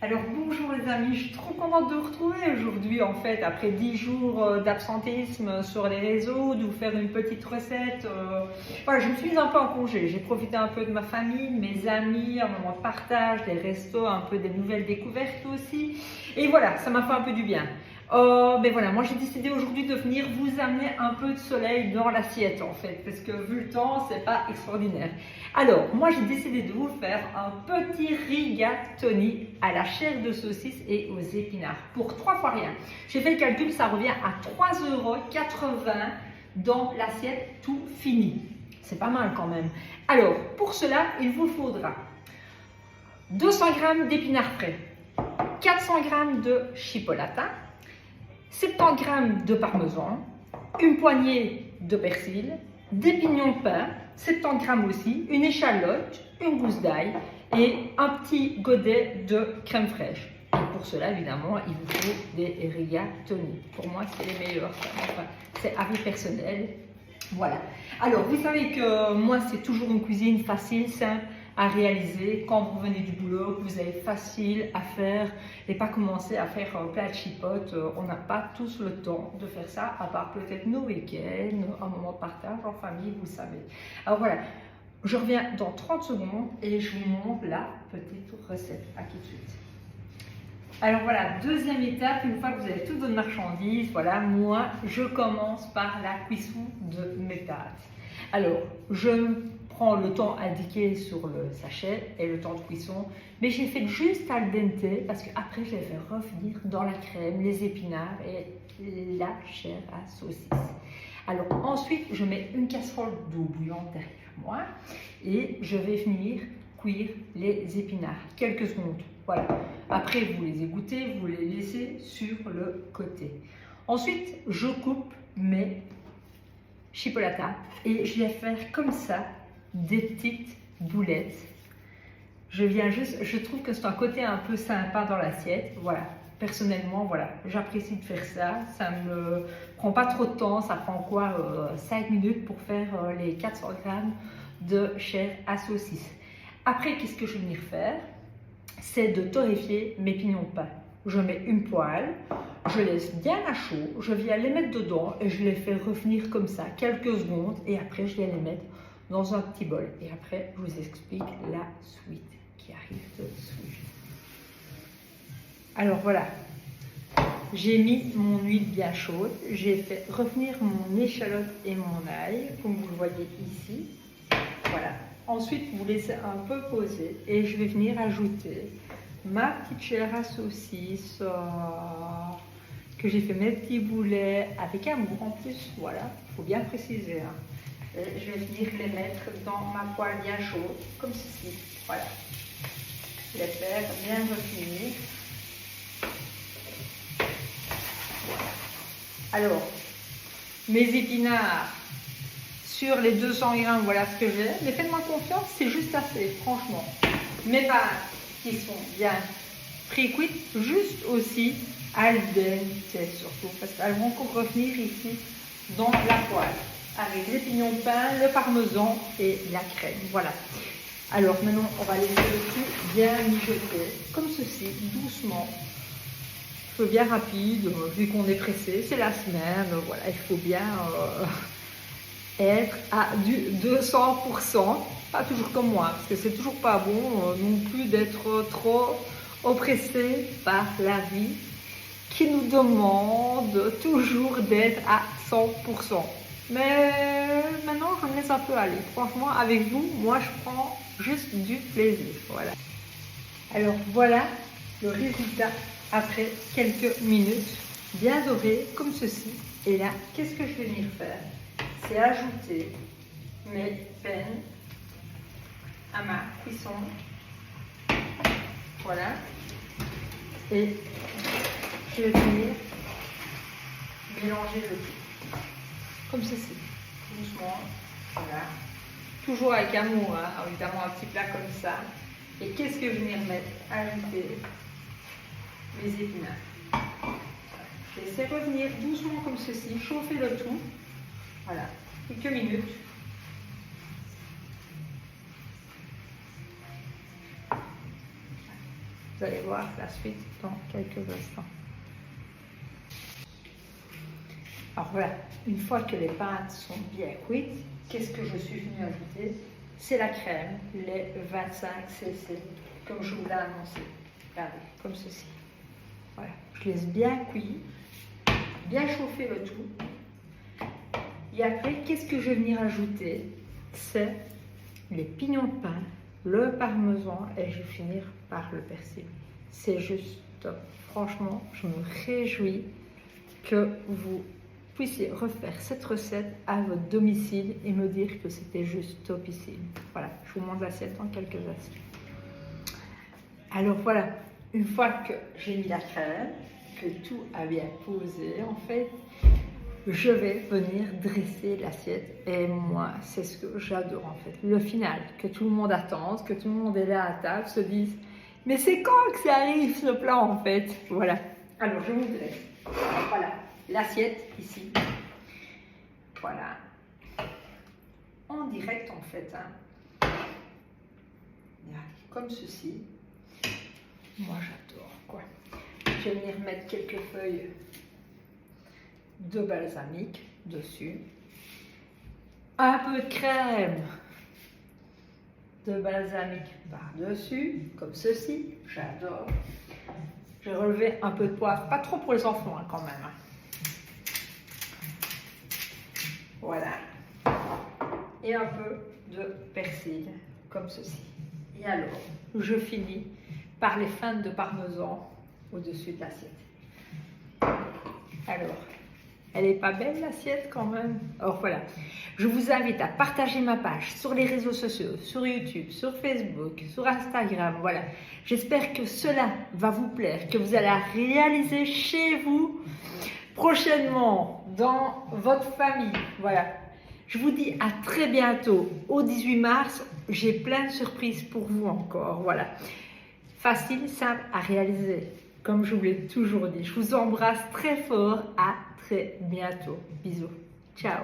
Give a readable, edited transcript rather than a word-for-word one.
Alors bonjour les amis, je suis trop contente de vous retrouver aujourd'hui en fait, après 10 jours d'absentéisme sur les réseaux, de vous faire une petite recette. Voilà, je me suis mise un peu en congé, j'ai profité un peu de ma famille, de mes amis, un moment de partage, des restos, un peu des nouvelles découvertes aussi. Et voilà, ça m'a fait un peu du bien. Mais voilà, moi j'ai décidé aujourd'hui de venir vous amener un peu de soleil dans l'assiette en fait, parce que vu le temps, c'est pas extraordinaire. Alors, moi j'ai décidé de vous faire un petit rigatoni à la chair de saucisse et aux épinards pour 3 fois rien. J'ai fait le calcul, ça revient à 3,80 € dans l'assiette tout fini. C'est pas mal quand même. Alors, pour cela, il vous faudra 200 g d'épinards frais, 400 g de chipolata, 70 g de parmesan, une poignée de persil, des pignons de pain, 70 g aussi, une échalote, une gousse d'ail et un petit godet de crème fraîche. Et pour cela, évidemment, il vous faut des rigatoni. Pour moi, c'est les meilleurs. Enfin, c'est avis personnel. Voilà. Alors, vous savez que moi, c'est toujours une cuisine facile, simple à réaliser quand vous venez du boulot, que vous avez facile à faire et pas commencer à faire plein de chipotes. On n'a pas tous le temps de faire ça, à part peut-être nos week-ends, un moment de partage en famille, vous savez. Alors voilà, je reviens dans 30 secondes et je vous montre la petite recette. À tout de suite. Alors voilà, deuxième étape, une fois que vous avez toutes vos marchandises, voilà, moi je commence par la cuisson de mes pâtes. Alors, je prends le temps indiqué sur le sachet et le temps de cuisson, mais j'ai fait juste al dente parce qu'après je vais faire revenir dans la crème les épinards et la chair à saucisse. Alors ensuite, je mets une casserole d'eau bouillante derrière moi et je vais venir cuire les épinards quelques secondes. Voilà. Après, vous les égouttez, vous les laissez sur le côté. Ensuite, je coupe mes chipolatas et je vais faire comme ça des petites boulettes. Je trouve que c'est un côté un peu sympa dans l'assiette. Voilà. Personnellement, voilà, j'apprécie de faire ça. Ça ne me prend pas trop de temps. Ça prend quoi 5 minutes pour faire les 400 g de chair à saucisse. Après, qu'est-ce que je vais venir faire? C'est de torréfier mes pignons de pain. Je mets une poêle, je laisse bien à chaud, je viens les mettre dedans et je les fais revenir comme ça quelques secondes et après je viens les mettre dans un petit bol. Et après, je vous explique la suite qui arrive dessus. Alors voilà, j'ai mis mon huile bien chaude, j'ai fait revenir mon échalote et mon ail, comme vous le voyez ici. Voilà. Ensuite, vous laissez un peu poser et je vais venir ajouter ma petite chair à saucisse que j'ai fait mes petits boulets avec amour en plus. Voilà, il faut bien préciser. Hein. Et je vais venir les mettre dans ma poêle bien chaude, comme ceci. Voilà. Les faire bien revenir. Voilà. Alors, mes épinards. Sur les 200 g, voilà ce que j'ai. Mais faites-moi confiance, c'est juste assez, franchement. Mes pâtes qui sont bien pré-cuites, juste aussi al dente surtout, parce qu'elles vont encore revenir ici dans la poêle, avec les pignons de pain, le parmesan et la crème. Voilà. Alors maintenant, on va laisser le tout bien mijoter, comme ceci, doucement. Feu bien rapide, vu qu'on est pressé, c'est la semaine, voilà, il faut bien... être à du 200%, pas toujours comme moi, parce que c'est toujours pas bon non plus d'être trop oppressé par la vie qui nous demande toujours d'être à 100%. Mais maintenant, je me laisse un peu aller. Franchement, avec vous, moi, je prends juste du plaisir. Voilà. Alors, voilà le résultat après quelques minutes, bien doré comme ceci. Et là, qu'est-ce que je vais venir faire? C'est ajouter mes peines à ma cuisson. Voilà. Et je vais venir mélanger le tout. Comme ceci. Doucement. Voilà. Toujours avec amour, hein. Évidemment un petit plat comme ça. Et qu'est-ce que je vais venir mettre? Ajouter mes épinards. Je laisse revenir doucement comme ceci. Chauffer le tout. Voilà, quelques minutes. Vous allez voir la suite dans quelques instants. Alors voilà, une fois que les pâtes sont bien cuites, qu'est-ce que je suis venue ajouter? C'est la crème, les 25 cc, comme je vous l'ai annoncé. Regardez, comme ceci. Voilà, je laisse bien cuire, bien chauffer le tout. Et après, qu'est-ce que je vais venir ajouter? C'est les pignons de pain, le parmesan et je vais finir par le persil. C'est juste top. Franchement, je me réjouis que vous puissiez refaire cette recette à votre domicile et me dire que c'était juste topissime. Voilà, je vous montre l'assiette dans quelques instants. Alors voilà, une fois que j'ai mis la crème, que tout a bien posé, en fait, je vais venir dresser l'assiette. Et moi, c'est ce que j'adore en fait. Le final, que tout le monde attende, que tout le monde est là à table, se dise « Mais c'est quand que ça arrive ce plat en fait ?» Voilà. Alors, je vous laisse. Voilà, l'assiette ici. Voilà. En direct en fait. Hein. Comme ceci. Moi, j'adore quoi. Je vais venir mettre quelques feuilles de balsamique dessus, un peu de crème de balsamique par-dessus, comme ceci, j'adore. J'ai relevé un peu de poivre, pas trop pour les enfants hein, quand même. Hein. Voilà. Et un peu de persil, comme ceci. Et alors, je finis par les feintes de parmesan au-dessus de l'assiette. Alors, elle n'est pas belle l'assiette quand même? Alors voilà, je vous invite à partager ma page sur les réseaux sociaux, sur YouTube, sur Facebook, sur Instagram. Voilà, j'espère que cela va vous plaire, que vous allez la réaliser chez vous prochainement, dans votre famille. Voilà, je vous dis à très bientôt, au 18 mars. J'ai plein de surprises pour vous encore. Voilà, facile, simple à réaliser. Comme je vous l'ai toujours dit, je vous embrasse très fort. À très bientôt. Bisous. Ciao.